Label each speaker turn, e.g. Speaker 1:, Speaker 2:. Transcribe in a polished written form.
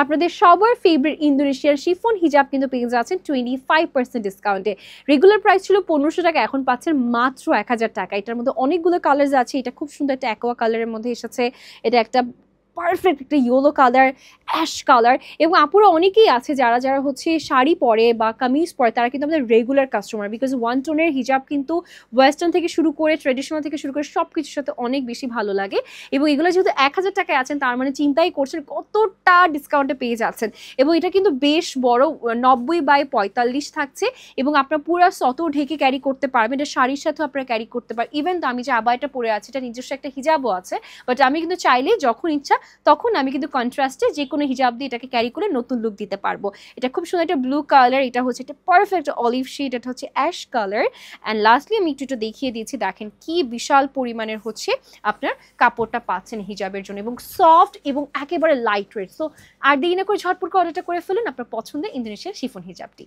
Speaker 1: আপনাদের সবার ফেভারিট ইন্দোনেশিয়ার শিফন হিজাব কিন্তু পেয়ে যাচ্ছেন 25% ডিসকাউন্টে। রেগুলার প্রাইস ছিল 1500 টাকা, এখন পাচ্ছেন মাত্র 1000 টাকা। এটার মধ্যে অনেকগুলো কালার আছে, এটা খুব সুন্দর একটা অ্যাকোয়া কালারের মধ্যে এসেছে, এটা একটা পারফেক্ট একটা ইয়েলো কালার, অ্যাশ কালার। এবং আপুরা অনেকেই আছে যারা যারা হচ্ছে শাড়ি পরে বা কামিজ পরে, তারা কিন্তু আমাদের রেগুলার কাস্টমার, বিকজ ওয়ান টোনের হিজাব কিন্তু ওয়েস্টার্ন থেকে শুরু করে ট্রেডিশনাল থেকে শুরু করে সব কিছুর সাথে অনেক বেশি ভালো লাগে। এবং এগুলো যেহেতু 1000 টাকায় আছেন, তার মানে চিন্তাই করছেন কতটা ডিসকাউন্টে পেয়ে যাচ্ছেন। এবং এটা কিন্তু বেশ বড়, 90/45 থাকছে, এবং আপনার পুরো সত ঢেকে ক্যারি করতে পারবেন। এটা শাড়ির সাথেও আপনারা ক্যারি করতে পারেন। ইভেন তো আমি যে আবায়াটা পরে আছি, এটা নিজস্ব একটা হিজাবও আছে, বাট আমি কিন্তু চাইলে যখন ইচ্ছা তখন আমি কিন্তু কন্ট্রাস্টে যে কোনো হিজাব দিয়ে এটাকে ক্যারি করে নতুন লুক দিতে পারবো। এটা খুব সুন্দর একটা ব্লু কালার, এটা হচ্ছে একটা পারফেক্ট অলিভ শেড, এটা হচ্ছে অ্যাশ কালার। অ্যান্ড লাস্টলি আমি একটু দেখিয়ে দিয়েছি, দেখেন কি বিশাল পরিমাণের হচ্ছে আপনার কাপড়টা পাচ্ছেন হিজাবের জন্য, এবং সফট এবং একেবারে লাইট ওয়েট। সো আর দেরি না করে ঝটপট অর্ডারটা করে ফেলুন আপনার পছন্দের ইন্দোনেশিয়ান শিফন হিজাবটি।